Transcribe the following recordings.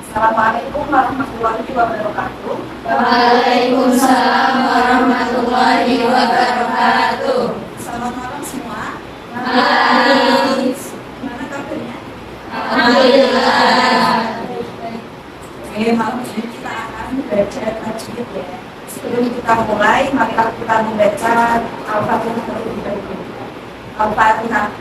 Assalamualaikum warahmatullahi wabarakatuh. Waalaikumsalam warahmatullahi wabarakatuh. Selamat malam semua. Malam. Gimana kabarnya? Alhamdulillah. Oke, malam ini kita akan belajar tajwid ya. Sebelum kita mulai, marilah kita membaca Al-Fatihah terlebih dahulu. Al-Fatihah.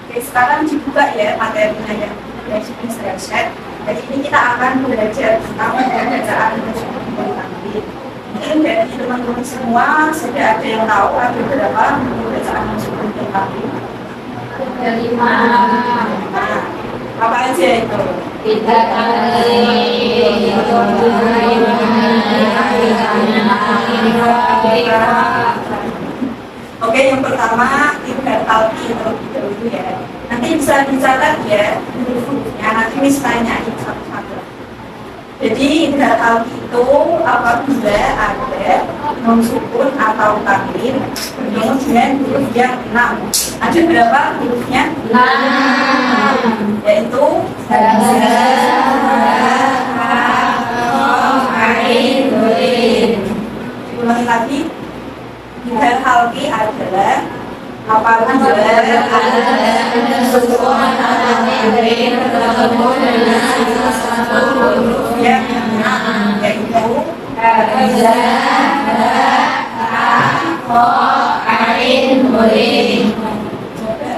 Oke, sekarang dibuka ya materinya yang sudah saya share. Jadi ini kita akan belajar tentang pembacaan tajwid. Mungkin dari teman-teman semua sudah ada yang tahu ada berapa pembacaan tajwid. Kelima. Nah, apa aja itu? Tiga kali. Oke, yang pertama kita talqin terlebih dahulu ya. Nanti bisa dicatat ya huruf-hurufnya. Nanti Miss tanyain satu-satu. Jadi tidak talqin itu apabila ada nun sukun atau tanwin kemudian huruf yang 6. Ada berapa hurufnya? 6. Yaitu ulangi lagi. Tidak talqin adalah apabila ada Sukun atau tanwin bertemu dengan satu huruf yang 6 yaitu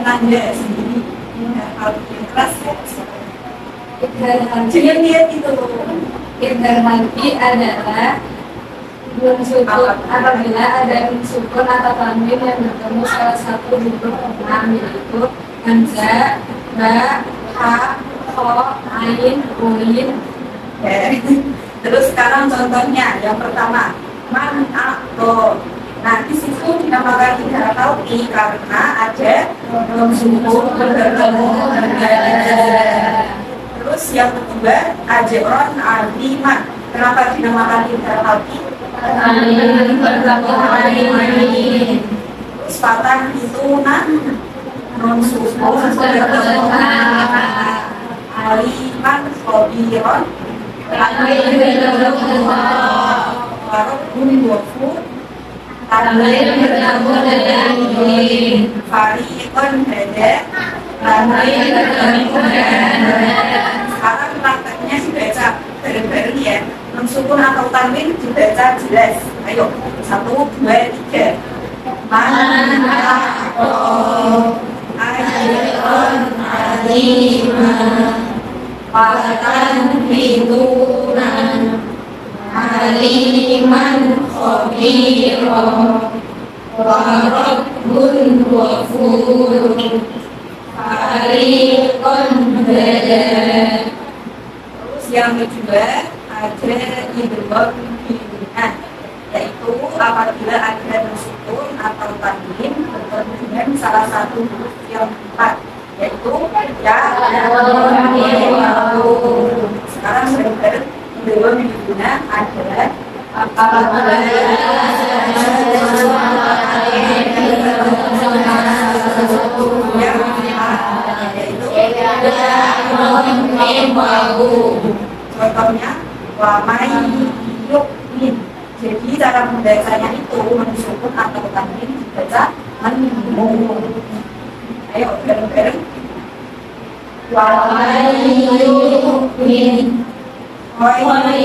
nanda sendiri. Talqin keras ya. Jangan lihat itu. Intermati adalah nun sukun apabila ada nun sukun atau tanwin yang bertemu salah satu huruf 6 yaitu hamzah, ba, ha, kho, ain, uin. Ya. Terus sekarang contohnya yang pertama man akto. Nah di situ dinamakan tidak talqin karena ada nun sukun bertemu dengan. Terus yang kedua ajron aliman. Kenapa dinamakan tidak talqin? Ain bertemu ain. Terus fathah itu nun sukun bertemu aliman khobiron Tanwin bertemu warobun wafu tanwin bertemu dengan uin. farikon hada. Tanwin bertemu dengan Sekarang prakteknya dibaca bareng-bareng ya. Nun sukun atau tanwin dibaca jelas. Ayo 1, 2, 3. Man akto ajron aliman watan hitunan aliman khobiron warabbun wafur farikon hada. Terus yang kedua ada idgham binan, yaitu apabila ada nun sukun atau tanwin bertemu dengan salah satu huruf yang 4, yaitu ya. Sekarang bareng-bareng idgham binan adalah apabila yang yaitu contohnya wamai yukmin. Jadi cara membacanya itu nun sukun atau tanwin dibaca menmu. Ayo bareng-bareng. Wamai yu'min khairan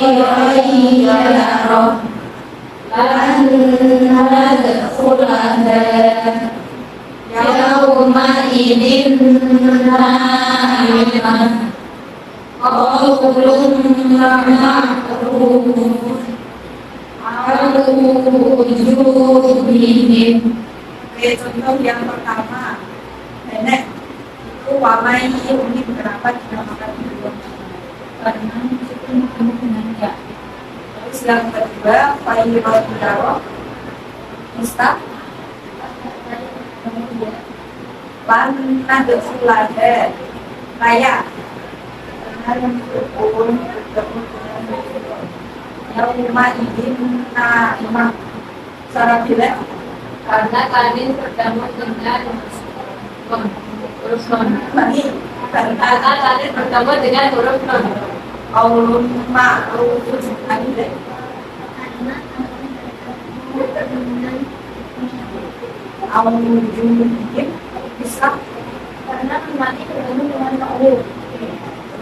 lan nadkhulaha yawma idin na'imah qawlun ma'ruf al-wujubihim. Oke, contoh yang pertama nenek itu wamai yukmin. Kenapa dinamakan itu? Karena itu bertemu dengan ya. Terus yang kedua fayyidul darah mustaq lan nadkhulaha kayak yang sukun bertemu dengan sukun. Yauma idin imam secara bila karena kalian bertemu dengan huruf non. bagi Karena kalian bertemu dengan huruf non. Aulun ma'rufun adil Aulun jumhim bisa Karena kalian bertemu dengan ma'ruf.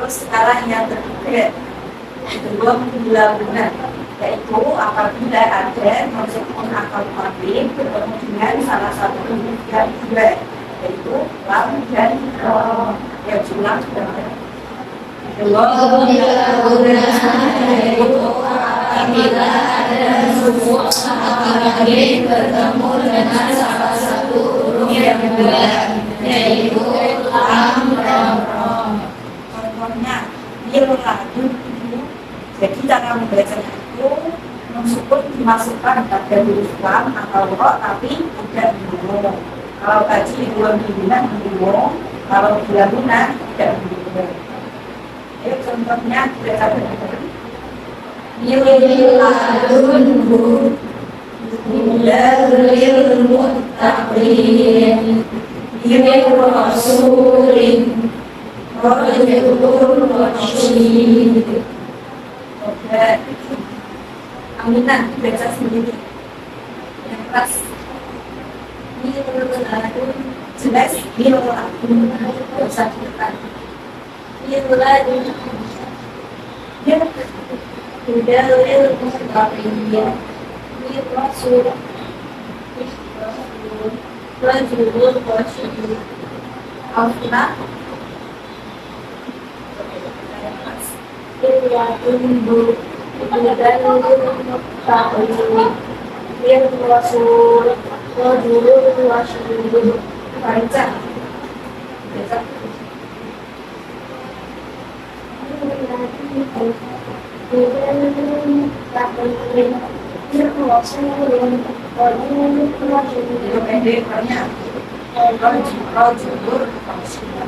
terus sekarang yang kedua bila benar yaitu apabila ada meskipun akal kafir bertemu dengan salah satu huruf yang dua yaitu lam dan ro yang jumlah sudah ada. Kedua Apabila ada sukun kalian bertemu dengan salah satu huruf yang dua, yaitu lam dan ro. contohnya miladun jadi cara membacanya itu meskipun dimasukkan pada huruf lam atau ro tapi tidak bingung. Kalau kaji di dua bimbingan bingung, kalau bila guna tidak bingung. Ayo contohnya kita Miladunhu ilal muttaqin min rasulin rajulun rasyid. Oke. Aminah baca sendiri. Yang keras. Miladun Jelas miladun baca depan. miladun Ya, ilal muttaqin min rasul rajulun rasyid. Alfina. Miladunhu ilal muttaqin min rasul rajulun rasyid. Baca. Baca. Itu pendek banyak. Rojulur.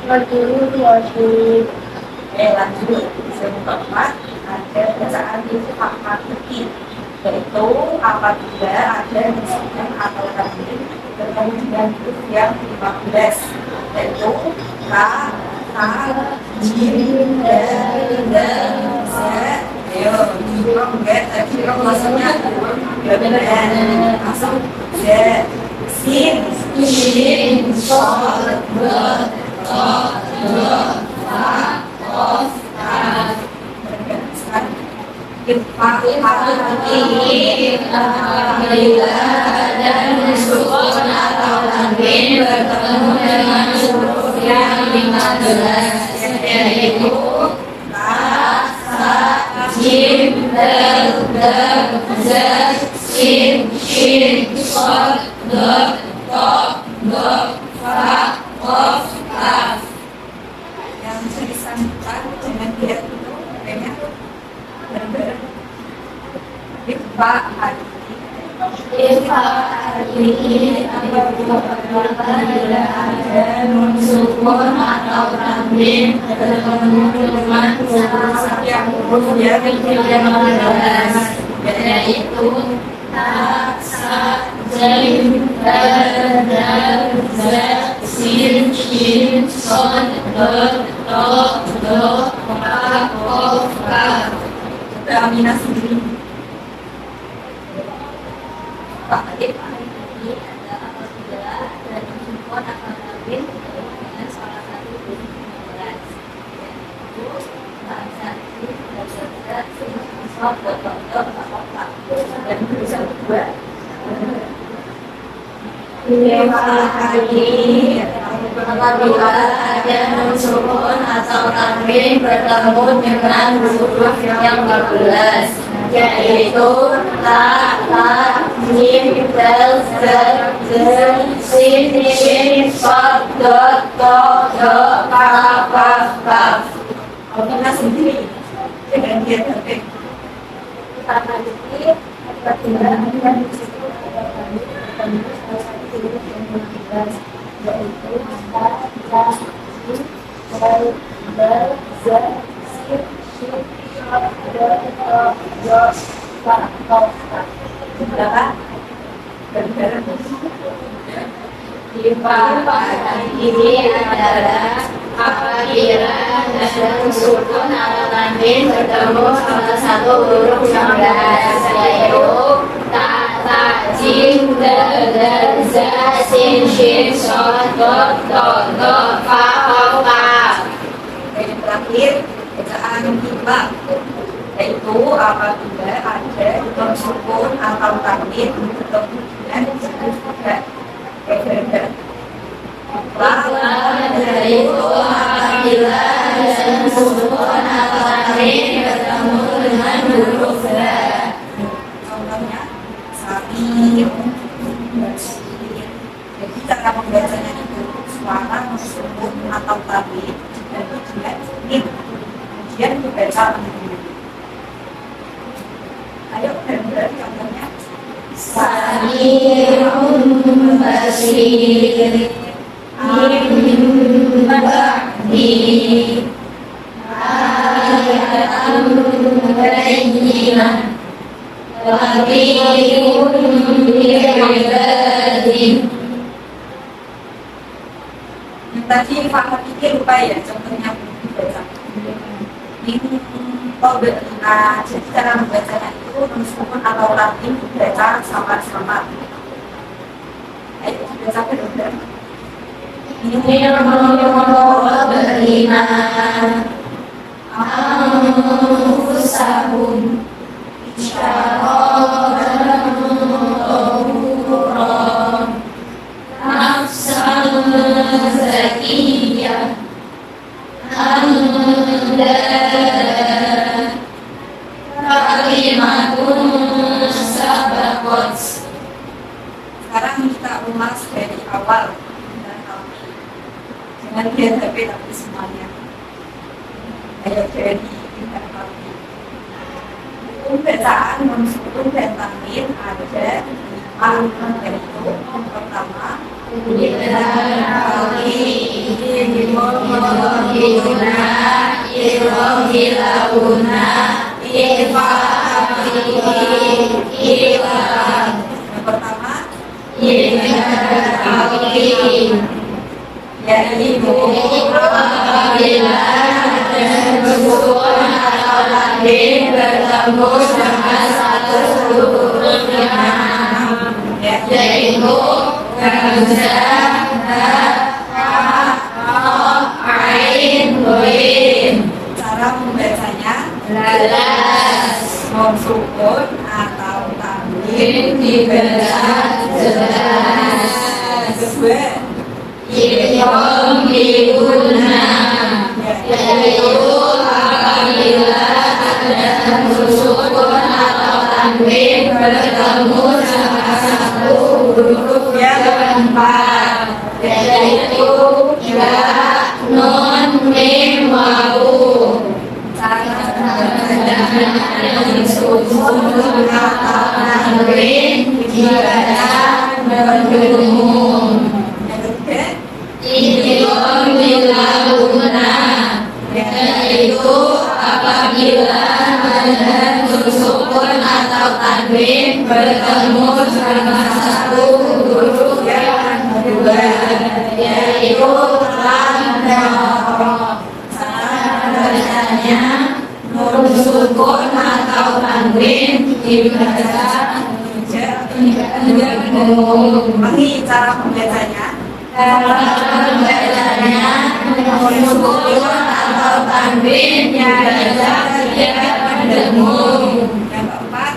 Lanjut. Keempat ada bacaan itu fakta kecil yaitu apabila ada misalkan atau tadi bertemu dengan huruf yang 15 yaitu ka, jim, dal, za. Ayo, jirong maksudnya benar langsung za, sin, Shad, Ba, Ta, Ra, Fa, Qaf, Kaf. Apabila ada sukun atau tanwin bertemu dengan huruf yang 15, yaitu ka, sa, jim, dal, za, sin, shin, shad, dal, ta, ba, fa, qaf, kaf. yang bisa disambungkan dengan dia itu kayaknya benar-benar Apabila ada nun sukun atau tanwin bertemu dengan huruf yang 15, yaitu ta, sa, jim, dal, za, sin, shin, shad, dal, ta, ba, fa, qaf, kaf. Aminah sendiri. Pak Adib ini ada apabila ada sukun atau tanwin dengan salah satu huruf 15, yaitu bahasa ini bahasa sifat Dan bisa dua. apabila ada nun sukun atau tanwin bertemu dengan huruf yang 15, yaitu ta, jim, dal, za, sin, shin, shad, dal, ta, da, kaf, kaf, kaf. Aminah sendiri dengan dia tertib. Pertama ini apabila ada nun sukun atau tanwin bertemu salah satu huruf yang 15, yaitu ta, jim, dal, za, Berapa? Ini adalah apabila dalam sukun atau tanwin bertemu salah satu huruf 16, yaitu ta, ta, jim, dal, za, sin, shin, shod, dot, dot, dot, fa, qaf, qaf. Yang terakhir, bacaan hibah, yaitu apabila ada non sukun atau tanwin bertemu dengan huruf Yaitu apabila dalam sukun atau tanwin bertemu dengan huruf ba. Contohnya salim, basir. Jadi cara membacanya itu suara non sukun atau tanwin dan kemudian nim, kemudian dibaca sendiri. Ayo benar contohnya Sami'un basir min ba'di ayatan bayyinah latifun bi'ibadih. tadi Fahmi pikir lupa ya contohnya dibaca ini jadi cara membacanya itu meskipun atau tanwin dibaca sama-sama. Ayo dibaca benar. Ini berlima anfusahum syara'an nafsan zakiyah anda kalimatun sabaqat. Sekarang kita ulas dari awal dan jangan lihat tapi semuanya. Ayo dari intervalnya. Hukum bacaan non-sukun dan tanwin ada 5, yaitu yang pertama yang pertama yaitu apabila sukun atau tanwin bertemu dengan satu huruf yaitu hamzah, ha, qaf, ain, ghain. cara membacanya Jelas non-sukun atau tanwin dibaca jelas. kedua Yomiluna yaitu apabila ada sukun atau tanwin bertemu sama satu huruf yang keempat, yaitu ya, nun, mim, wawu. Cara membacanya sukun atau tanwin dibaca bergumung. Yomiluna yaitu apabila ada sukun atau tanwin bertemu sama satu huruf yang kedua, yaitu lam dan ra. Cara bacanya nun sukun atau tanwin dibaca bergumung. Ini cara membacanya Cara bacanya nun sukun atau tanwin dibaca tidak berdengung. yang keempat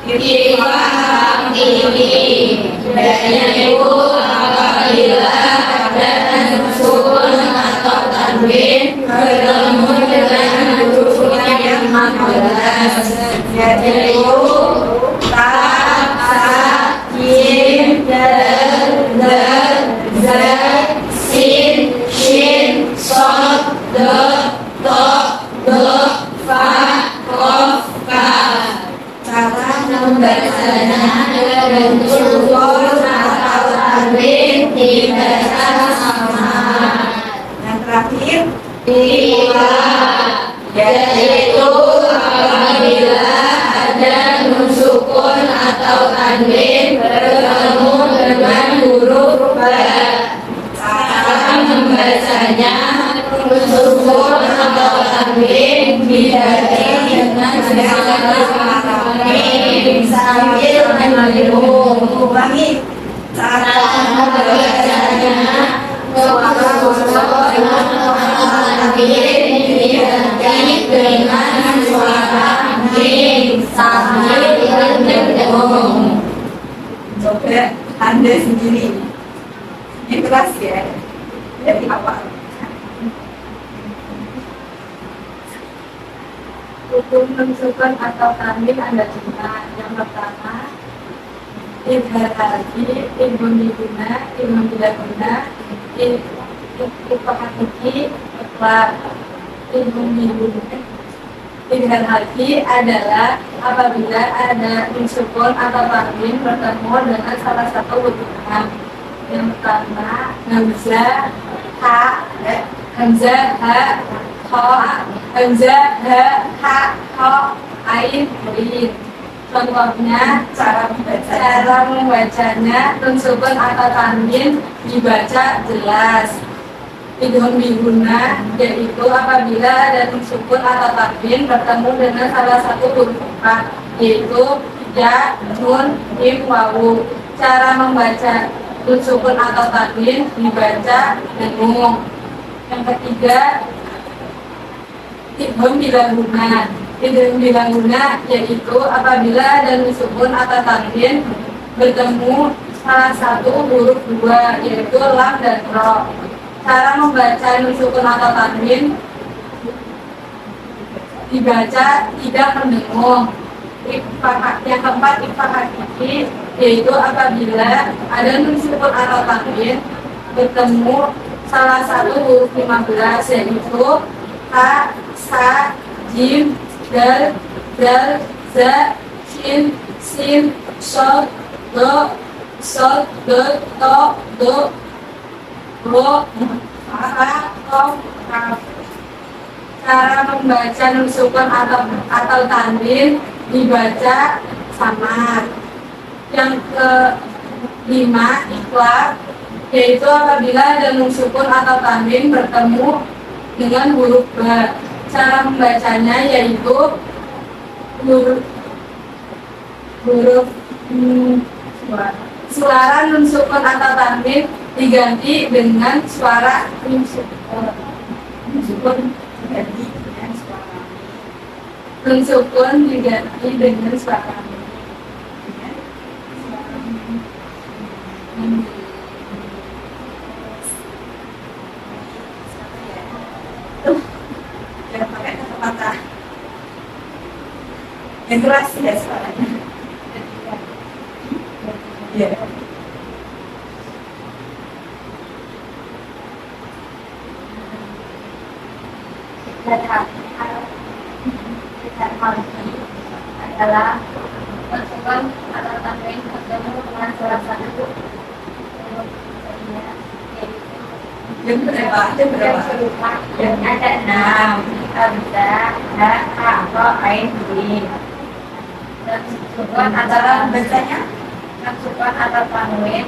Iwam ini yaitu apabila ada sukun atau tanwin bertemu dengan huruf yang 15, yaitu ta, sa, jim, dal, dal, za, sin, shin, shod, dot, dot, dot, fa, qaf, kaf. cara Membacanya dengan sukun atau tanwin dibaca sama. yang terakhir Bila yaitu apabila ada nun sukun atau tanwin bertemu dengan huruf ba. Cara membacanya nun sukun atau tanwin diganti dengan suara mim sambil meniru. Ulangi. Cara membacanya suara diganti dengan suara mim sambil meniru. Coba Anda sendiri. Ini kelas ya. Dari awal. Hukum nun sukun atau tanwin Anda coba. Yang pertama, idghar harfi, idgham diguna, idgham tidak guna, idgham hakiki, ikhlas. Idgham diguna. Idghar harfi adalah apabila ada nun sukun atau tanwin bertemu dengan salah satu huruf enam. Yang pertama, hamzah, ha, hamzah, ha, kha, hamzah, ha, ha, kha, ain, mim. Contohnya, cara membacanya nun sukun atau tanwin dibaca jelas. Idgham diguna yaitu apabila ada nun sukun atau tanwin bertemu dengan salah satu huruf empat, yaitu ya, nun, mim, wawu. Cara membaca nun sukun atau tanwin dibaca dengung. Yang ketiga, idgham bilaguna. Idgham bilaguna yaitu apabila ada nun sukun atau tanwin bertemu salah satu huruf dua, yaitu lam dan ro. Cara membaca nun sukun atau tanwin dibaca tidak mendengung. Yang keempat, ikhfa hakiki yaitu apabila ada nun sukun atau tanwin bertemu salah satu huruf 15, yaitu ha, sa, jim, dal, za, shin, sin, shod, do, to, ro, fa, kof, kaf. Cara membaca nun sukun atau tanwin dibaca samar. Yang kelima, ikhlas yaitu apabila ada nun sukun atau tanwin bertemu dengan huruf ba. Cara membacanya yaitu huruf suara nun sukun atau tanwin diganti dengan suara mim sukun. Ganti dengan suara Nun sukun diganti dengan suara mim. Jangan pakai kata-kata yang keras ya suaranya. Iya. Adalah masukkan atau tanwin bertemu dengan salah satu Yang berapa? Yang berapa? yang ada 6 hamzah, ha, ha, kha, ain, mim. Dan masukkan Cara atau bacanya masukkan atau tanwin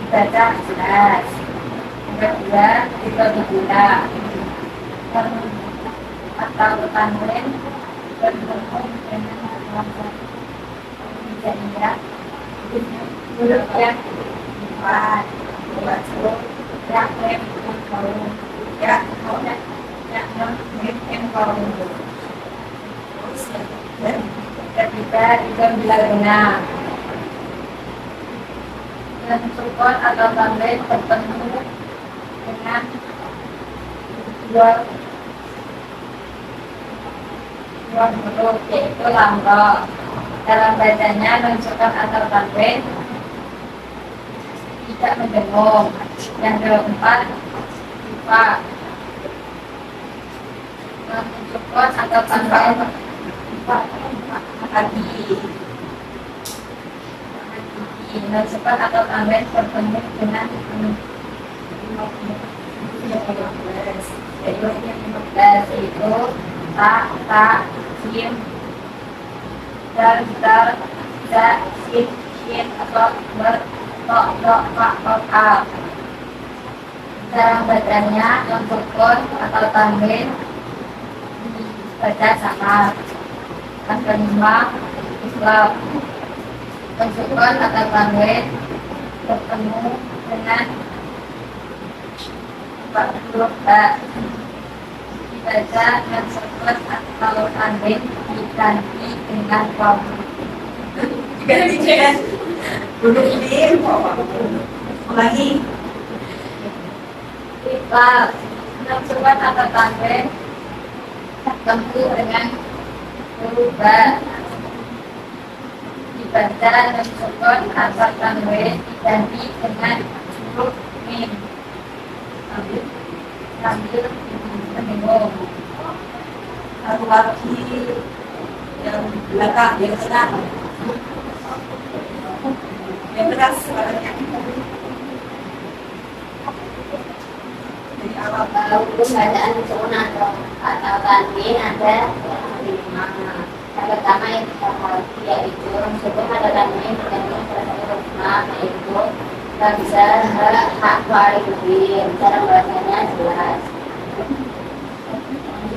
dibaca jelas. Yang kedua, juga diguna atau tanwin bertemu dengan jadinya huruf yang empat, yaitu ya, mem, kaum, ya, kaum, ya, mem, mem, kaum. Ketiga, idgham bilaguna. Dan sukun atau tanwin bertemu dengan dua huruf, yaitu lam ro. Dalam bacanya nun sukun atau tanwin tidak mendengung. Yang keempat, ikhfa. Nun sukun atau tanwin hati. nun sukun atau tanwin bertemu dengan yaitu ta sin dal za sin atau ber to a. Cara bacanya yang sukun atau tanwin baca sama. Yang kelima Islam. Yang sukun atau tanwin bertemu dengan huruf ba. Dibaca yang sukun atau tanwin diganti dengan waw. Ganti dengan duduk di ulangi. Islam. Yang sukun atau tanwin bertemu dengan huruf ba. Dibaca dan sukun atau tanwin diganti dengan huruf mim sambil mendengung. Satu lagi yang belakang, yang tengah, yang tegas suaranya. Jadi awal Hukum bacaan sukun atau tanwin ada 5. Yang pertama yang dihafalkan yaitu sukun atau tanwin bergantung salah satu huruf ma, yaitu Hamza, ha, walidin. Cara membacanya jelas.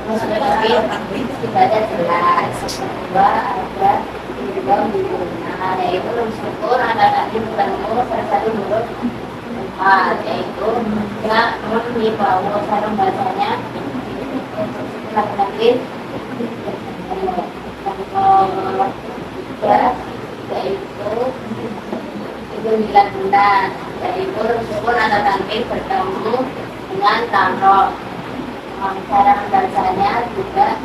Tanwin dibaca jelas. Yang kedua ada idgham di guna, yaitu sukun atau tanwin bertemu salah satu huruf yaitu ya nun di bawah. Cara membacanya laki-laki. Yang ketiga yaitu itu 9 bulan, yaitu sukun atau tanwin bertemu dengan tamroh. Cara membacanya juga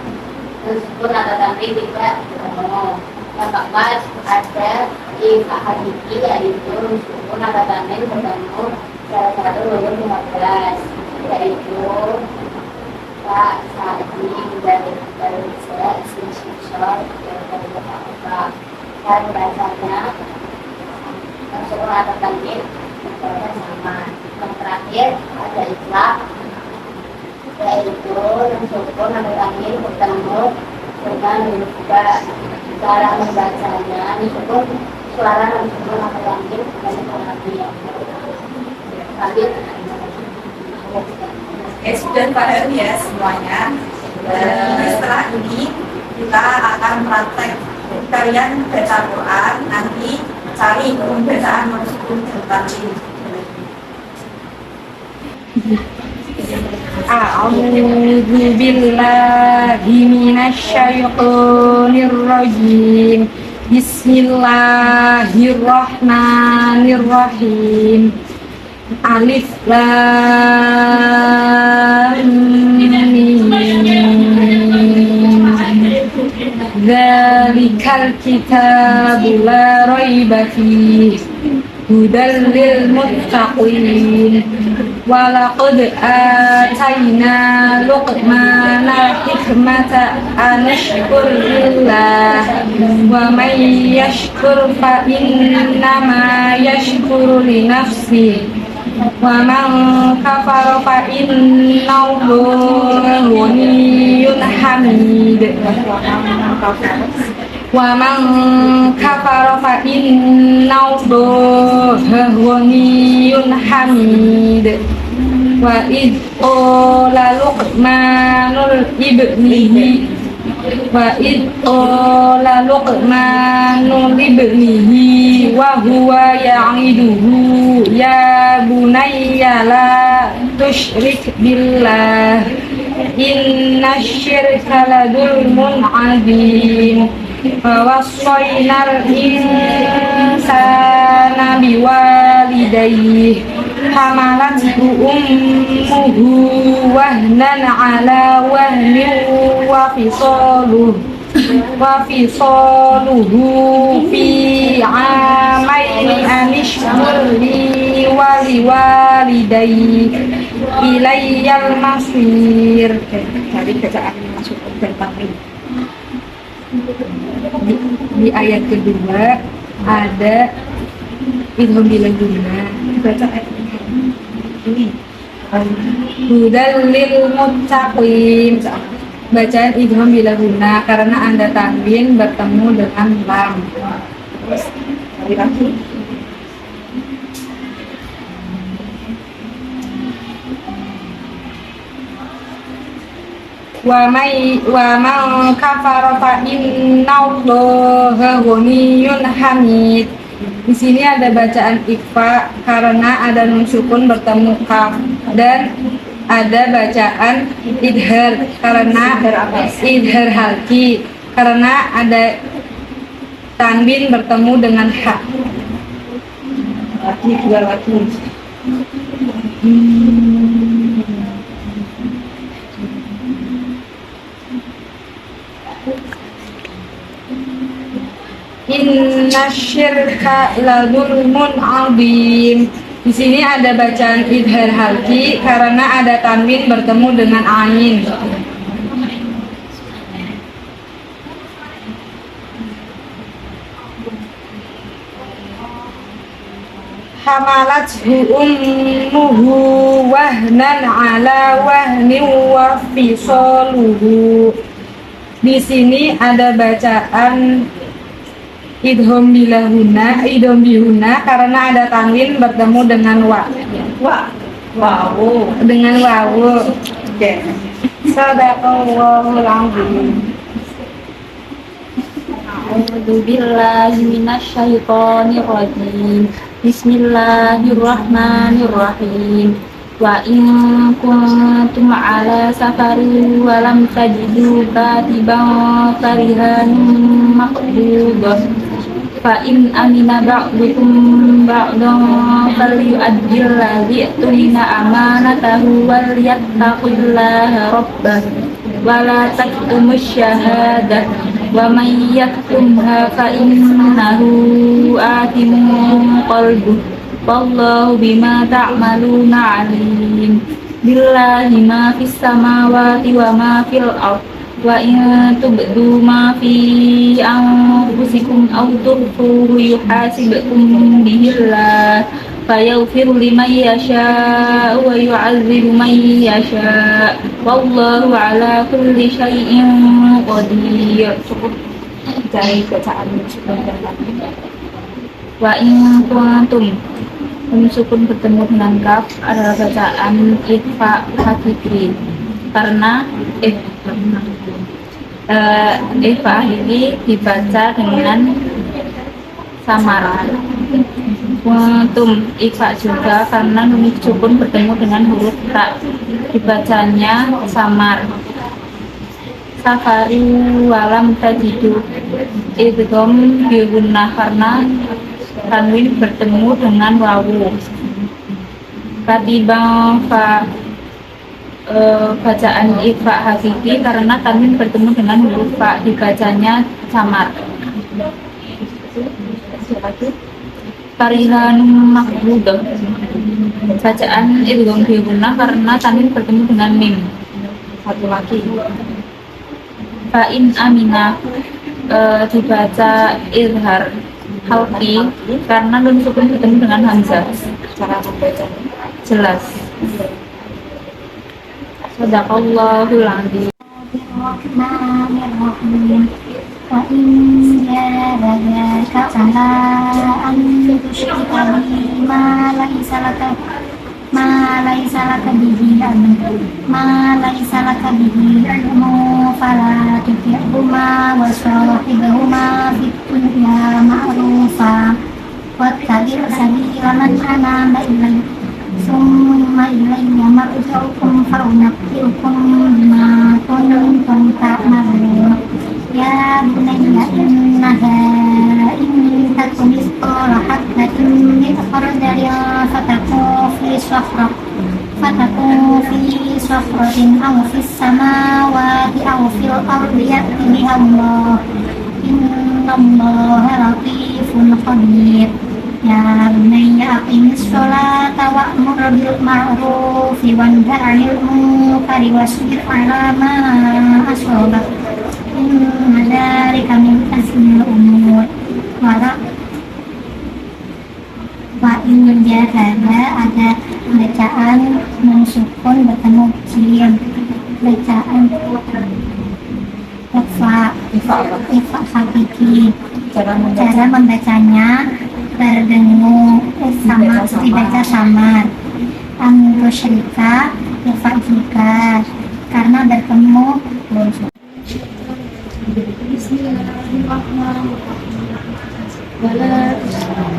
sukun atau tanwin tidak bertemu. Yang keempat ada ifa hakiki, yaitu sukun atau tanwin bertemu salah satu huruf 15, yaitu Pak, Sadi, dan Barisa, Sishor, dan Barisa. Dan bahasanya sukun atau tanwin berbaca sama. Yang terakhir ada itlaq, yaitu sukun atau tanwin bertemu dengan huruf ba. Cara membacanya sukun suara sukun atau tanwin dan lagi. Lanjut. sudah paham ya semuanya. Setelah ini kita akan praktek. Kalian baca Quran, nanti cari bacaan maksud tadi. A'udzu billahi minasyaitonir rajim. Bismillahirrahmanirrahim. Alif lam mim. Dzalikal kitabu la raiba fihi hudal lil muttaqin. Wa laqad atayna Luqmana hikmata an yashkur lillah wa man yashkur fa innama yashkuru li nafsihi wa man kafara fa innallaha ghaniyyun hamid. Wa man kafara fa innallaha ghaniyyun hamid. Wa id qala Luqmanul ibnihi wa huwa ya'iduhu ya bunayya la tusyrik billah inna syirka la dzulmun 'adzim. Wawassayna al-insana biwalidayhi hamalathu ummuhu wahnan 'ala wahnin wa fisaluhu fi 'amaini an ishkur li wa liwalidayhi ilayyal masir. Cari bacaan masuk dan tanwin. Di ayat kedua ada idgham bila guna. Baca ayat ini. Hudal lil muttaqin. bacaan idgham bila guna karena ada tanwin bertemu dengan lam. Laki-laki. Wa man kafara fa innallaha ghaniyyun hamid. Di sini ada bacaan ikhfa karena ada nun sukun bertemu kaf, dan ada bacaan idhar karena idhar halki karena ada tanwin bertemu dengan ha. Laki, dua laki. Inna syirka la dzulmun adzim. Di sini ada bacaan idhar halki karena ada tanwin bertemu dengan ain. Hamalathu ummuhu wahnan ala wahnin wa fisaluhu. Di sini ada bacaan idgham bihuna karena ada tanwin bertemu dengan wa. Wow. Dengan wawu. Oke. Sadaqallahul azim. A'udzu billahi minasy syaithanir rajim. Bismillahirrahmanirrahim. Wa in kuntum ala safarin wa lam tajidu katiban farihan maqbudah fa in amina ba'dukum ba'dan falyu'addil ladzi tumina amanatahu wal yattaqillaha rabbah wa la taktumus syahadah wa may yaktumha fa innahu athimun qalbuh wallahu bima ta'maluna alim. Billahi ma fis samawati wa ma fil ardh wa in tubdu ma fi anfusikum aw tukhfuhu yuhasibkum bihillah fayaghfiru liman yasha wa yu'adzibu man yasha wallahu ala kulli syai'in qadir. Cukup dari bacaan wa in kuntum sukun bertemu dengan kaf adalah bacaan ikhfa hakiki karena ikhfa ini dibaca dengan samaran. Kuntum ikhfa juga karena nun sukun bertemu dengan huruf ta, dibacanya samar. Safari walam tajidu idgham bihunna karena tanwin bertemu dengan wawu. Katibang fa bacaan ikhfa hakiki karena tanwin bertemu dengan huruf fa, dibacanya samar. Farihanum makbudah bacaan idgham bihunna karena tanwin bertemu dengan mim. Satu lagi. Fa'in aminah dibaca izhar halki karena nun sukun bertemu dengan hamzah. Cara membaca jelas. Sadaqallahul azim. Bismillahirrahmanirrahim. Wa in jahadaka ala an tusyrika bi ma laysa laka bihi ilmu fala tuti'huma wa sahibhuma fid dunya ma'rufa wattabi' sabila man anaba ilayya summa ilayya marji'ukum fa unabbi'ukum bima kuntum ta'malun. Ya bunayya innaha in takun mithqala habatin min khardalin fatakun fi sakhratin aw fis samawati aw fil ardi ya'ti biha Allah innallaha latifun khabir. Ya bunayya aqimis sholata wa'mur bil ma'rufi wanha 'anil munkari wasbir 'ala ma asabak inna dzalika min azmil umur. Wa in jahada ada bacaan nun sukun bertemu jim, bacaan Ifa hakiki. Cara Cara membacanya berdengung sama dibaca samar. Amru syarika ifa jika karena bertemu ولا تصعر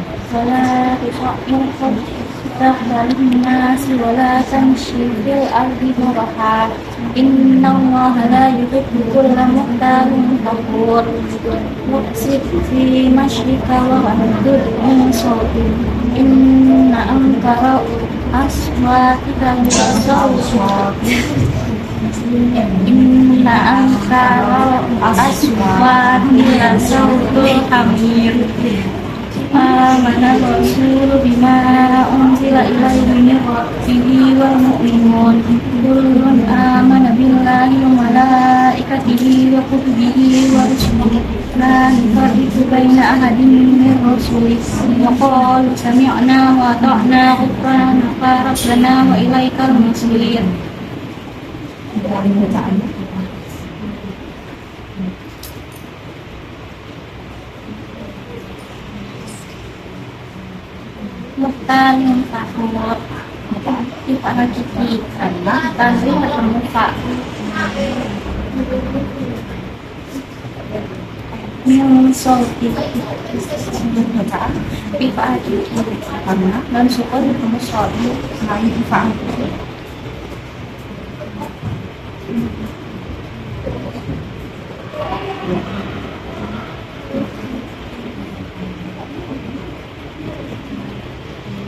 خدك للناس ولا تمشي في الأرض مرحا إن الله لا يحب كل مختال فخور واقصد في مشيك واغضض من صوتك إن أنكر أصواتك للصوت إن أنكر أصوات لصوت الحمير آمن الرسول بما أنزل إليه من ربه والمؤمنون كل آمن بالله وملائكته وكتبه ورسله لا نفرق بين أحد من رسله وقالوا سمعنا وأطعنا غفرانك ربنا وإليك المصير. Muhtalin fakhur Ifa hakiki Tanri bertemu Pak Min solti Ifa hakiki Dan syukur bertemu solti Selain Ifa hakiki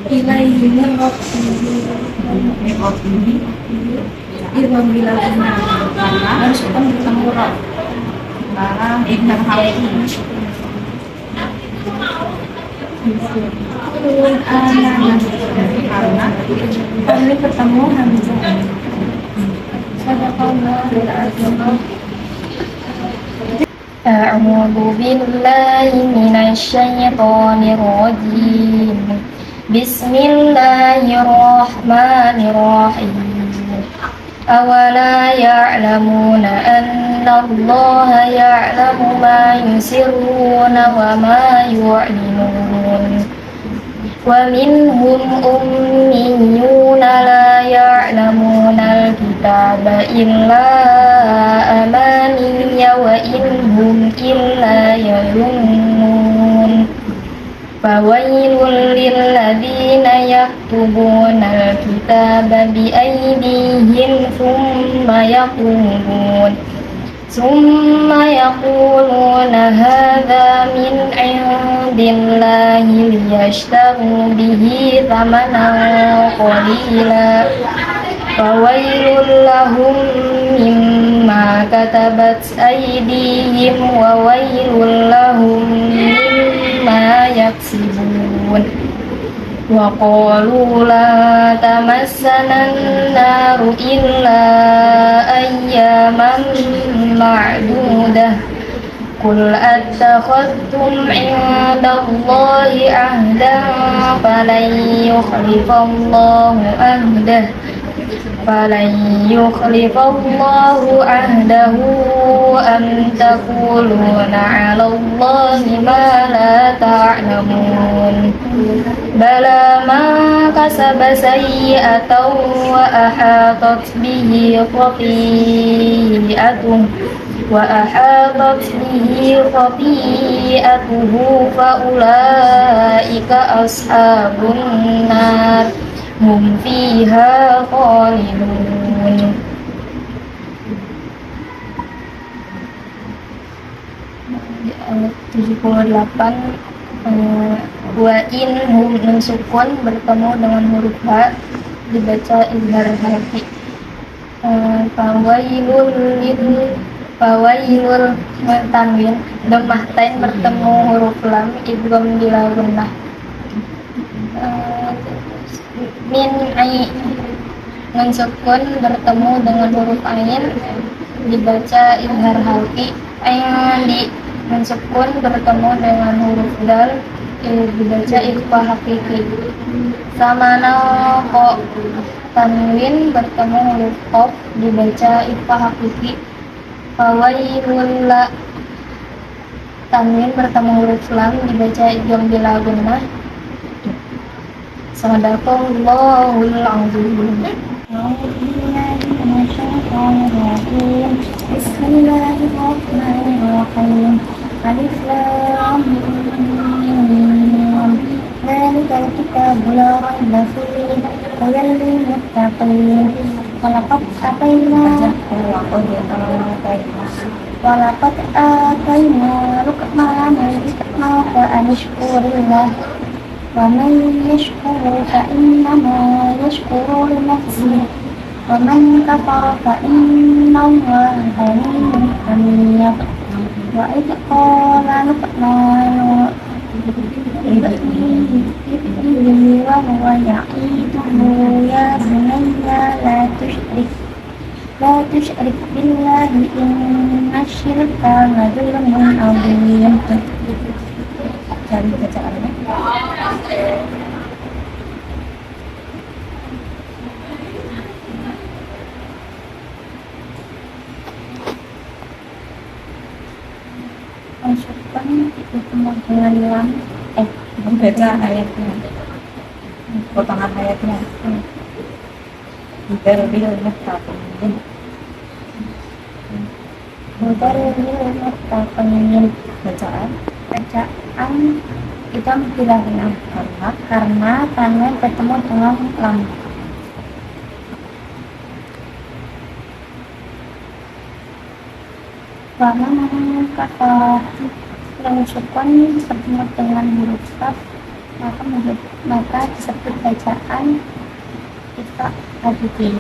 ilaihi min rabbihi irwam bila dan suka bertemu Rob barang ibn Hawki turun anak karena kami bertemu Hamzah sadaqallahu al-azim. أعوذ بالله من الشيطان الرجيم بسم الله الرحمن الرحيم أولا يعلمون أن الله يعلم ما يسرون وما يعلنون ومنهم أميون لا يعلمون الكتاب إلا أماني وإن هم إلا يظنون فويل للذين يكتبون الكتاب بأيديهم ثم يقولون هذا من عند الله ليشتروا به ثمنا قليلا فويل لهم مما كتبت أيديهم وويل لهم مما يكسبون وقالوا لا تمسنا النار إلا أياما معدودة قل أتخذتم عند الله عهدا فلن يخلف الله عهده أم تقولون على الله ما لا تعلمون بلى من كسب سيئة وأحاطت به خطيئته فأولئك أصحاب النار هم فيها خالدون. Di ayat 78 wa in hum nun sukun bertemu dengan huruf ha dibaca izhar harfi. Fawailul tanwin dhammah tain bertemu huruf lam idgham bila gunnah. Min ai nun sukun bertemu dengan huruf ain dibaca izhar harfi. Ain di nun sukun bertemu dengan huruf dal dibaca ikhfa hakiki. Samana ko tanwin bertemu huruf qaf dibaca ikhfa hakiki. tanwin bertemu huruf lam dibaca idgham bila gunnah. Sadaqallahul azim. Bismillahirrahmanirrahim. Bismillahirrahmanirrahim. Alif lam mim. Dzalikal kitabu la raiba fihi hudan lil muttaqin. Walaqad atayna Luqmanal hikmata an ishkur lillah. ومن يشكر فإنما يشكر لنفسه ومن كفر فإن الله غني حميد وإذ قال لقمان لابنه وهو يعظه يا بني لا تشرك بالله إن الشرك لظلم عظيم. Cari bacaannya. Masukkan ketemu dengan lam. Membaca ayatnya, potongan ayatnya. Bil muttaqin. Bacaan Itu tidak benar karena tanwin ketemu dengan lam. Waman kata yang sukun bertemu dengan huruf kaf maka disebut bacaan kita haditi.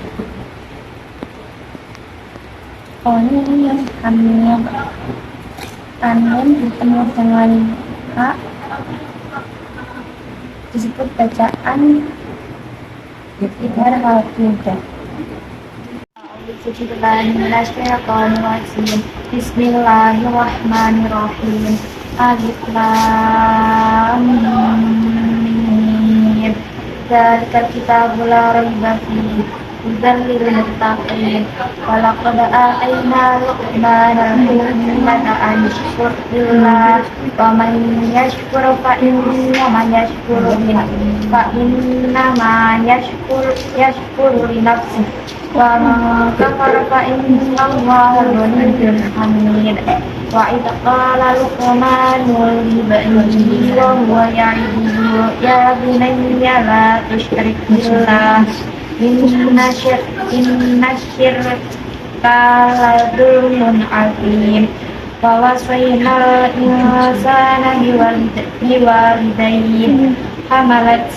Ini yang kami tanwin bertemu dengan ha disebut bacaan idhar hal-tidah. Bismillahirrahmanirrahim. Alif lam mim. Dzalikal kitabu la raiba fihi hudan lil muttaqin. Walaqad atayna Luqmanal hikmata an yashkur lillah wa man yashkur fa innama yashkuru li nafsihi wa man kafara fa innallaha ghaniyyun hamid. Wa idh qala Luqmanu libnihi wa huwa ya'iduhu ya bunayya la tusyrik billah inna syirka ladzulmun azim. Wa wasaynal insana biwalidayhi hamalat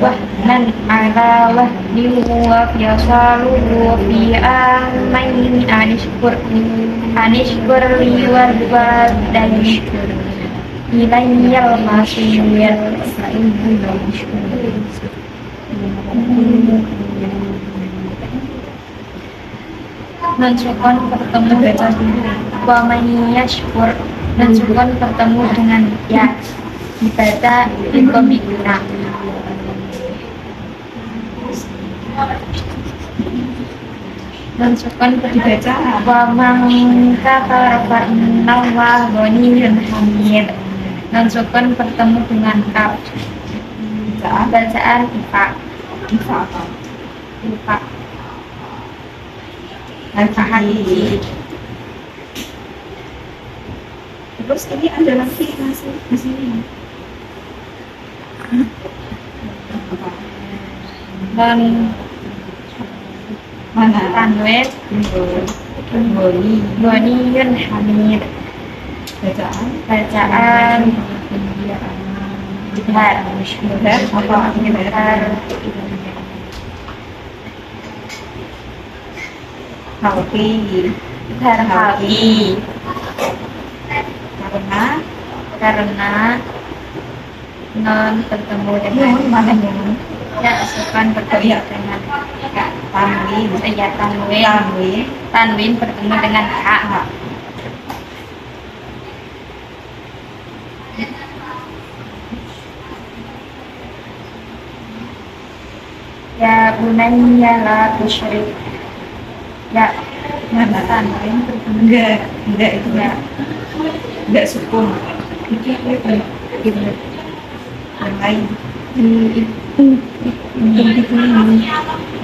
wahnan ala wahnin wa fisaluhu fi amaini anishkur li walidayhi ilayyal masir. Dan sukun bertemu wa man yashkur. Dan sukun bertemu dengan ya dibaca ikomikna. Dan sukun dibaca wa man kafara fa innallaha ghaniyyun hamid. Dan sukun bertemu dengan kaf. Bacaan ifa. Al-Fahadi. Terus ini ada lagi masih di sini. Dan Mana? tanwin Ghaniyun hamid. Bacaan idhar Apa idhar halqi. idhar halqi. Karena non bertemu dengan Mana yang ya sukun bertemu dengan ya tanwin? ya tanwin bertemu dengan ha. Ya bunayya la tusyrik. Ya Mana tanwin enggak itu enggak sukun itu yang lain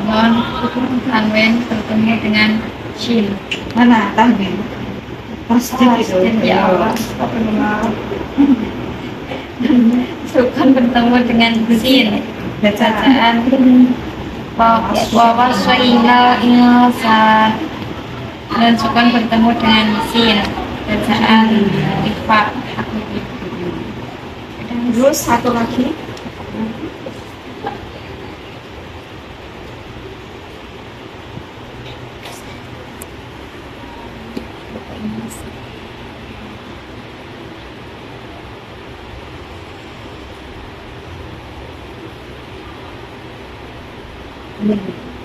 non tanwin bertemu dengan shin. mana tanwin pasti gitu Ya Allah. Sukun bertemu dengan sin. Bacaan wawasainal insan dan sukun bertemu dengan sin. Bacaan ifa. Terus satu lagi.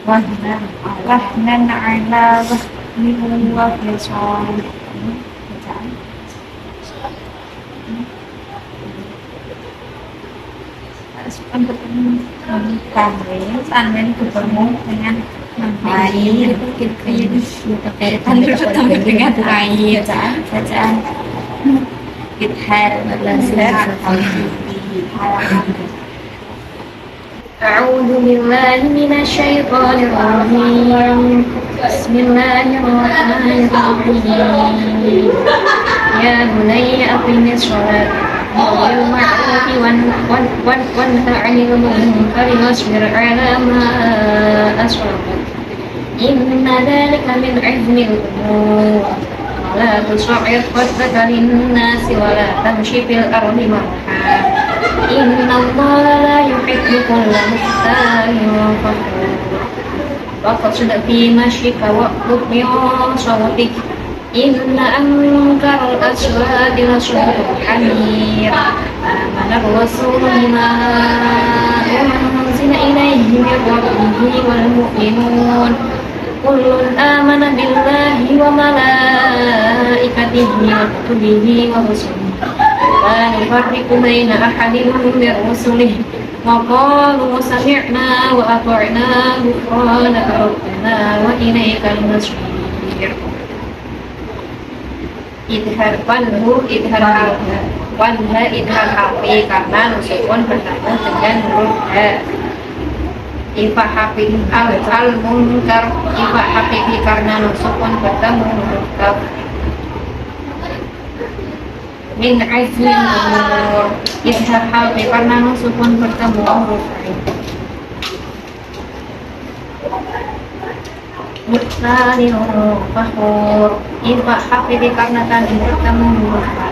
Wahnan ala wahmin wa fisal. Sukun bertemu tanwin bertemu dengan air. Tanwin bertemu dengan air. Bacaan idhar. أعوذ بالله من الشيطان الرجيم بسم الله الرحمن الرحيم يا بني أقم الصلاة بالمعروف وانهى عن المنكر واصبر على ما أصابك إن ذلك من عزم الأمور ولا تصعر خدك للناس ولا تمشي في الأرض مرحا إن الله لا يحب كل مختال فخور واقصد في مشيك واغضض من صوتك إن أنكر الأصوات لصوت الحمير آمن الرسول بما أنزل إليه من ربه والمؤمنون كل آمن بالله وملائكته وكتبه ورسله لا نفرق بين أحد من رسله وقالوا سمعنا وأطعنا غفرانك ربنا وإليك المصير idhar wanha idhar hafi karena nusukun bertemu dengan huruf ha. Ifa hafi al munkar ifa hafi karena nusukun bertemu huruf kaf. Min azmin umur idhar hafi karena nusukun bertemu huruf ain. Mutsalil fahur ifa hafi karena tadi bertemu huruf ha.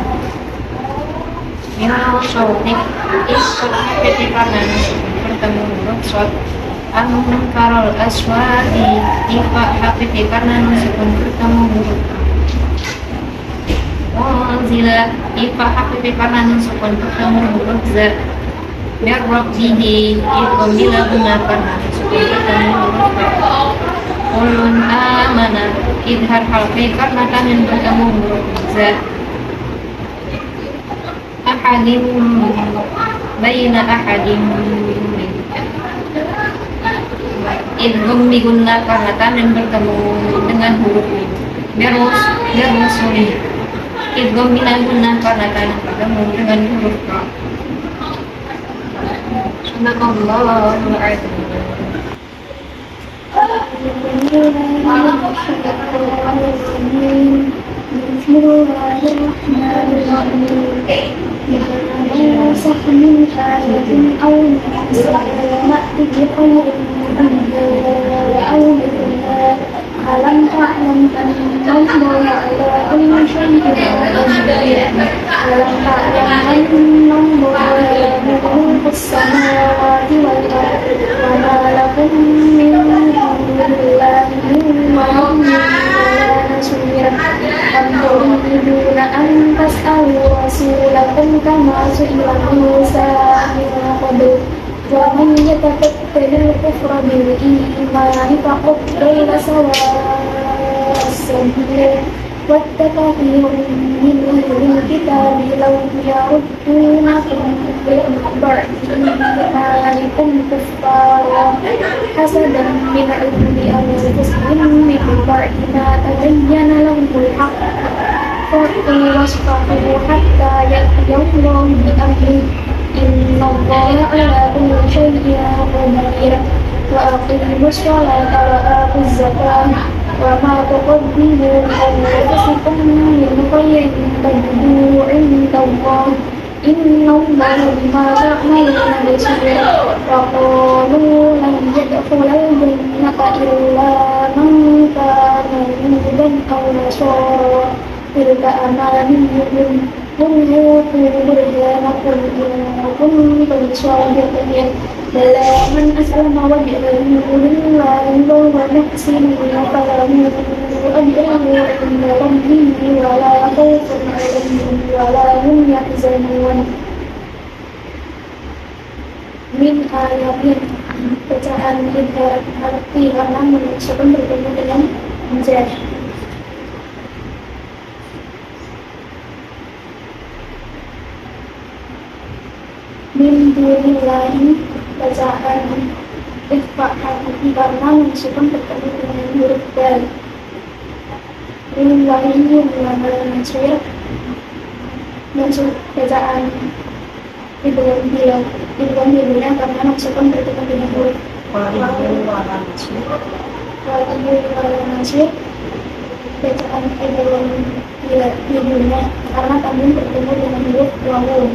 Min sautik ifa hafi karena nusukun bertemu huruf sod. Ankarul aswadi ifa hafi karena nusukun bertemu huruf ha. Wanzila ifa hafi karena nusukun bertemu huruf za. Biar rabbihi ifa bila guna karena nusukun bertemu huruf ha. Ulun amana idhar halfi karena tanwin bertemu huruf za. Ahadim baina ahadim idhum biguna karena tanwin bertemu dengan huruf mim. Berusuli idhum bilaguna karena tanwin bertemu dengan huruf ra. Subhanallahul azim. بسم الله الرحمن الرحيم ما نسخ من آية أو ننسها نأتي بخير منها أو مثلها ألم تعلم أن الله على كل شيء قدير ألم تعلم أن الله له ملك السماوات والأرض وما لكم من دون الله من ولي ولا نصير أم تريدون أن تسألوا رسولكم كما سئل موسى من قبل ومن يتكبر الكفر بالإيمان فقد ضل سواء السبيل ود كثير من أهل الكتاب لو يردونكم من بعد إيمانكم كفارا حسدا من عند أنفسهم من بعد ما تبين لهم الحق فاعفوا واصفحوا حتى يأتي الله بأمره إن الله على كل شيء قدير وأقيموا الصلاة وآتوا الزكاة وما تقدموا لأنفسكم من خير تجدوه عند الله إن الله بما تعملون بصير وقالوا لن يدخل الجنة إلا من كان هودا أو نصارى تلك أمانيهم قل موتوا برهانكم إن كنتم صادقين بلى من أسلم وجهه لله وهو محسن فله أجره عند ربه ولا خوف عليهم ولا هم يحزنون min ayatin bacaan hidayat arti karena menunjukkan bertemu dengan menjadi min dunillahi bacaan ikhfa hati karena menunjukkan bertemu dengan huruf dal min wahyu mansur bacaan Ibuan bilang karena maksudkan bertemu dengan huruf Nasir bacaan Ibuan bilang karena kami bertemu dengan huruf wawu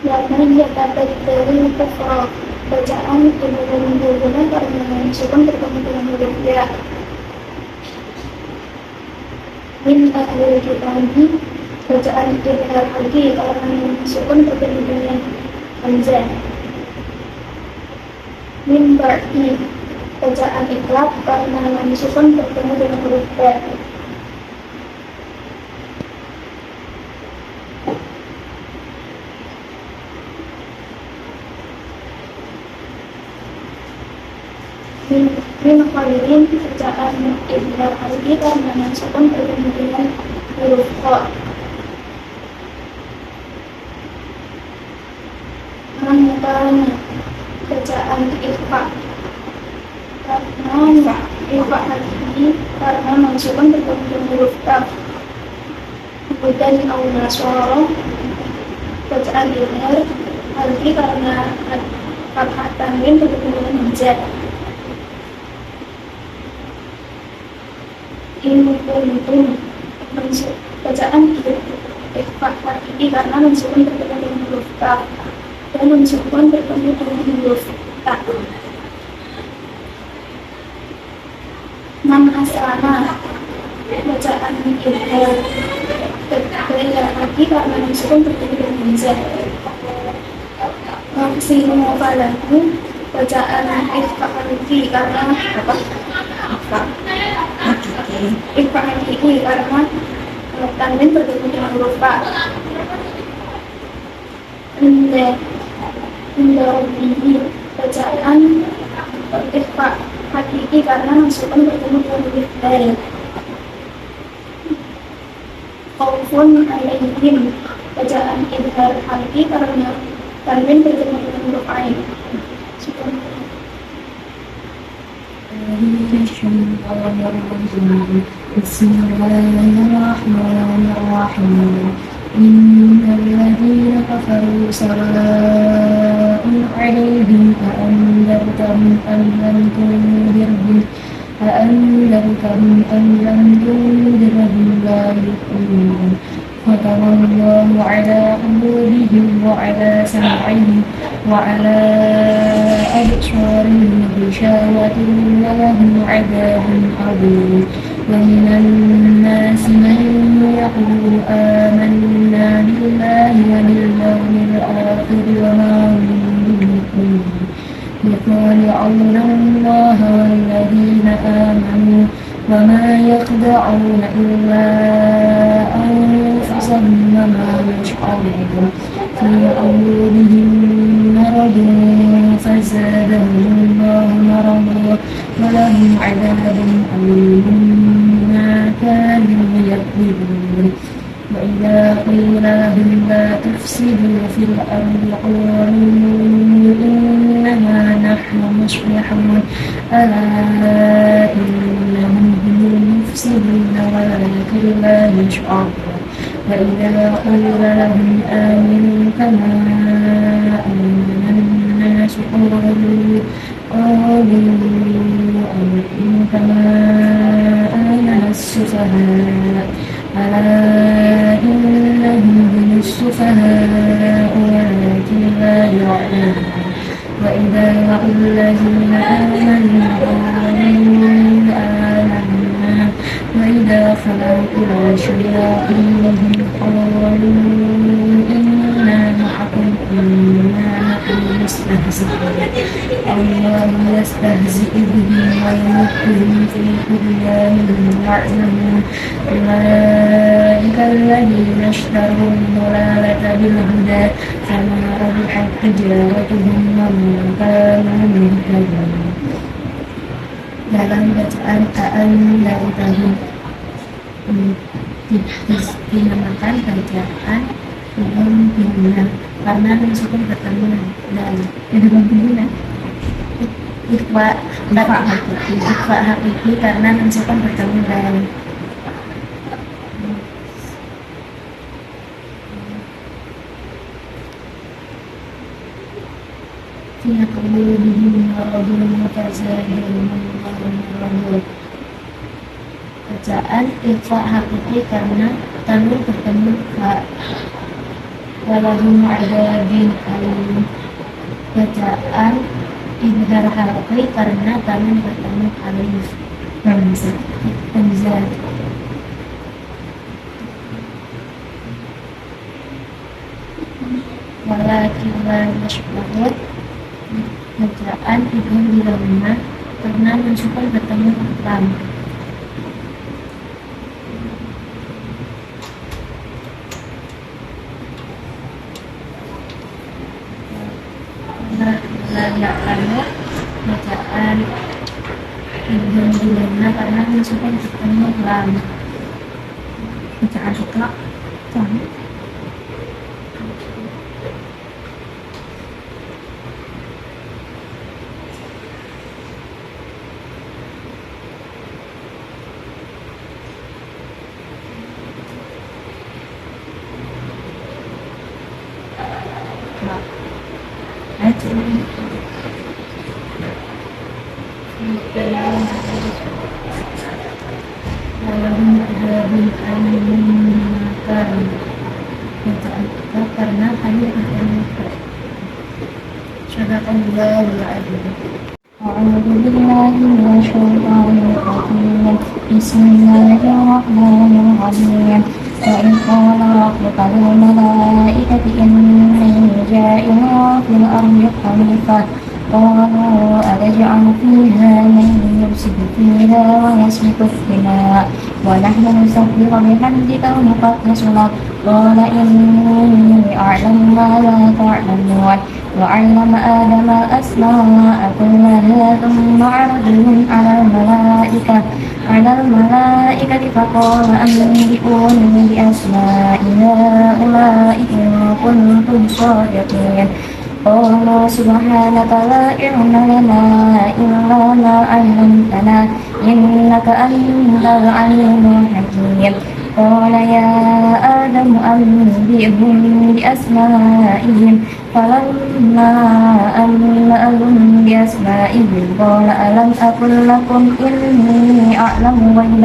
Warna dia dapat dari kufra bacaan Ibuan bilang karena maksudkan bertemu dengan huruf ya min ahlul kitabi bacaan idhar lagi karena sukun bertemu dengan hamzah min ba'di bacaan iklab karena sukun bertemu dengan huruf ba min khairin bacaan idhar lagi karena sukun bertemu dengan huruf kha mangkana bacaan ikhfa karena ikhfa lagi karena sukun bertemu dengan huruf kaf kemudian nasara bacaan idhar lagi karena fathah tanwin bertemu dengan hamzah Kuntum bacaan ikhfa lagi karena mensukun bertemu dengan huruf kaf dan mensukun bertemu dengan huruf ta. Man asana bacaan idhar lagi karena mensukun bertemu dengan hamzah. Maksimu falahu bacaan ikhfa lagi karena apa? Ikhfa hakiki karena tanwin bertemu dengan huruf fa inda rabbihi bacaan ikhfa hakiki karena mensukun bertemu dengan huruf dal khaufun alaihim bacaan idhar hakiki karena tanwin bertemu dengan huruf ain بسم الله الرحمن الرحيم إن الذين كفروا سواء عليهم أأنذرتهم أم لم تنذرهم لا يؤمنون ختم الله على قلوبهم وعلى سمعهم وعلى أبصارهم غشاوة ولهم عذاب عظيم ومن الناس من يقول آمنا بالله وباليوم الآخر وما هم بمؤمنين يخادعون الله والذين آمنوا وما يخدعون إلا أنفسهم وما يشعرون في قلوبهم مرض عذاب أليم بما كانوا يكذبون وإذا قيل لهم لا تفسدوا في الأرض قالوا إنما نحن مصلحون ألا إنهم هم المفسدون ولكن لا يشعرون وإذا قيل لهم آمنوا كما آمن الناس قالوا أنؤمن كما آمن السفهاء ألا إنهم هم السفهاء ولكن لا يعلمون وإذا لقوا الذين آمنوا قالوا آمنا وإذا خلوا إلى شياطينهم قالوا إنا معكم إنا نحن مستهزئون الله يستهزئ بهم ويمدهم في طغيانهم يعمهون أولئك الذين اشتروا الضلالة بالهدى فما ربحت تجارتهم وما كانوا مهتدين. Dalam bacaan A'anda tadi dinamakan bacaan dengan pimpinan karena mensukun bertemu dan dengan pimpinan ikhfa hakiki karena mensukun bertemu dan Fiyah qulubihim maradun mutazahirun bacaan ikhfa hakiki karena tanwin bertemu fa walahum adabin alim bacaan idhar hakiki karena tanwin bertemu alif hamzah walakin la yashbahun bacaan idhar di lemah karena mensukun bertemu lam lalu bacaan idhar di lemah karena mensukun bertemu lam bacaan suka karena hanya Sadaqallahul Adzim. A'udzu billahi minasyaitonir rajim. Bismillahirrahmanirrahim. Wa in qala rabbuka lil malaikati inni ja'ilun fil ardi khalifah قالوا أتجعل فيها من يفسد فيها ويسفك الدماء ونحن نسبح بحمدك ونقدس لك قال إني أعلم ما لا تعلمون وعلم آدم الأسماء كلها ثم عرضهم على الملائكة فقال أنبئوني بأسماء هؤلاء إن كنتم صادقين قالوا سبحانك لا علم لنا إلا ما علمتنا إنك أنت العليم الحكيم قال يا آدم أنبئهم بأسمائهم فلما أنبأهم بأسمائهم قال ألم أقل لكم إني أعلم غيب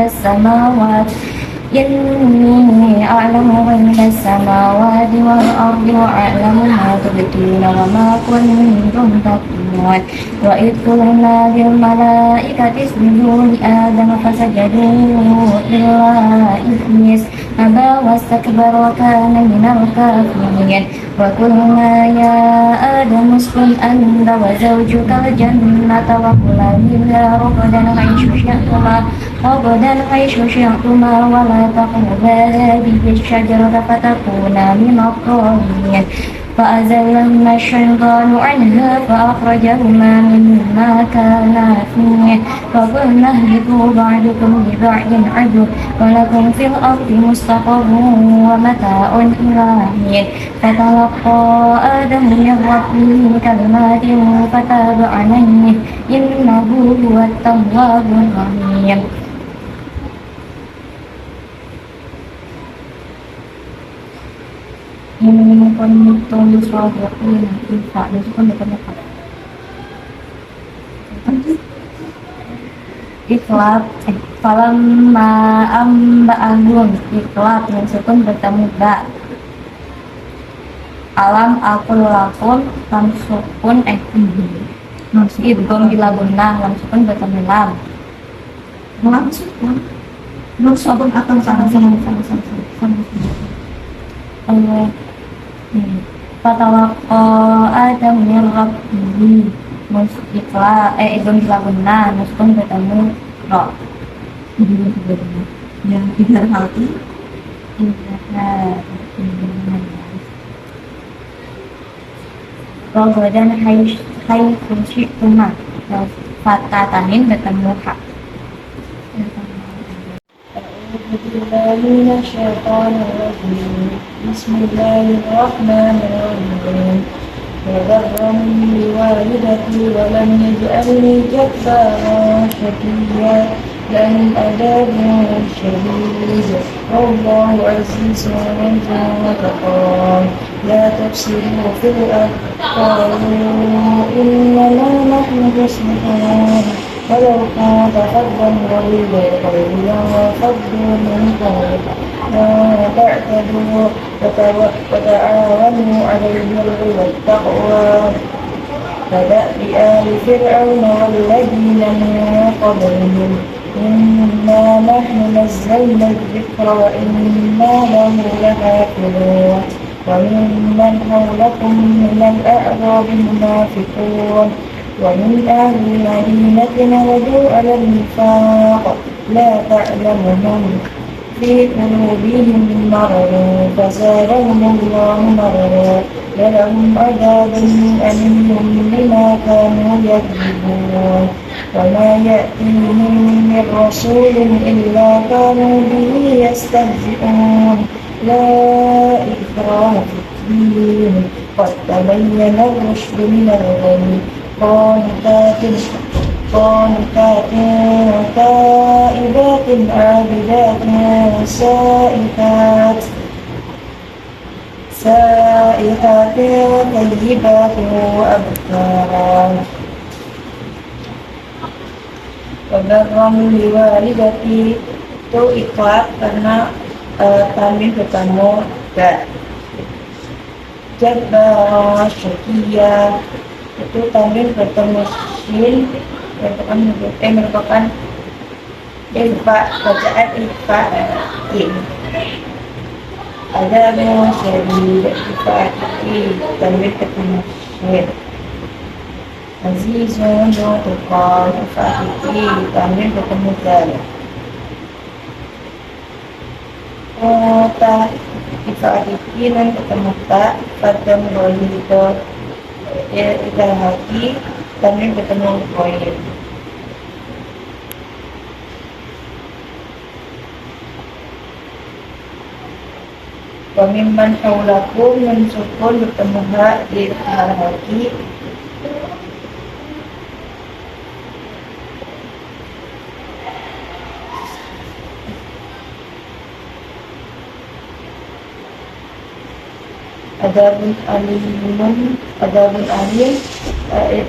السماوات والأرض وأعلم ما تبدون وما كنتم تكتمون وإذ قلنا للملائكة اسجدوا لآدم فسجدوا إلا إبليس أبى واستكبر وكان من الكافرين وقلنا يا آدم اسكن أنت وزوجك الجنة وكلا منها رغدا حيث شئتما ولا تقربا هذه الشجرة فتكونا من الظالمين فأزلهما الشيطان عنها فأخرجهما مما كانا فيه فقلنا اهبطوا بعضكم لبعض عدو ولكم في الأرض مستقر ومتاع إلى حين فتلقى آدم من ربه كلمات فتاب عليه إنه هو التواب الرحيم. Ini kuntum shadiqin Ifa itu kan bukan apa Ikhlas falamma amba'ahum ikhlas yang sukun bertemu ba alam akul lakum lam sukun idgham bila gunnah lam sukun bertemu lam Langsung sabun akan sama. Fatawaqqa Adam min Rabbihi musyiqla idgham bila gunnah muskun bertemu ra Yang tidak hati Rogodan hai kunci rumah Fatatanin bertemu hak. Bismillahirrahmanirrahim. وبرني بوالدتي ولم يجعلني جبارا شقيا له عذاب شديد والله عزيز ذو انتقام لا تفسدوا في الأرض قالوا إنما نحن مصلحون ولو كنت فظا غليظ القلب لانفضوا من حولك لا تعتدوا وتعاونوا على البر والتقوى كدأب آل فرعون والذين من قبلهم إنا نحن نزلنا الذكر وإنا له لحافظون وممن حولكم من الأعراب منافقون ومن أهل المدينة مردوا على النفاق لا تعلمهم في قلوبهم مرض فزادهم الله مرضا ولهم عذاب أليم بما كانوا يكذبون وما يأتيهم من رسول إلا كانوا به يستهزئون لا إكراه في الدين قد تبين الرشد من الغي قانتات تائبات عابدات سائحات طيبات وأبكارا وبرا بوالدتي itu ikhlas karena kami bertemu gak Jabbar Syakia itu kami bertemu sin merupakan Ifa bacaan Ifa in ada yang seri Ifa kami bertemu sin Azizun Tukar Ifa kami bertemu dal ta Ifa dan ketemu tak pada mulai itu kita hati kami bertemu poin Pemimpan haulaku mensukun bertemu hak di hati adabun alim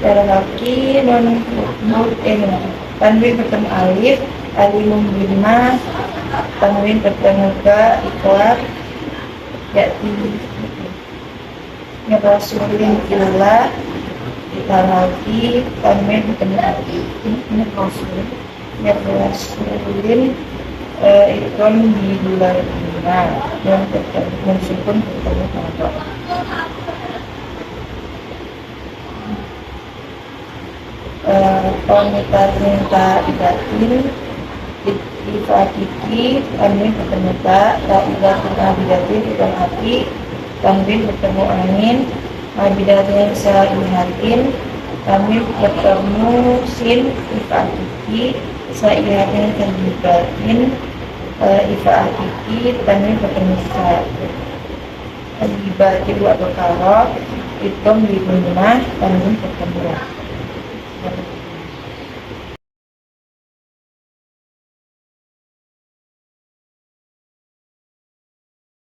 terhaki non tanwin bertemu alif alimum bima tanwin bertemu ka ikhlas yaitu rasulin ilah terhaki tanwin bertemu alif ini rasulin ikon di bulan dan mensukun bertemu sama minta idatin ifatiki kami bertemu tak idatin abidatin ikan hati kami bertemu angin Bidatin saihatin kami bertemu sin ifatiki saihatin terlibatin ifatiki kami bertemu sa terlibatin wa berkara hitung di rumah kami bertemu.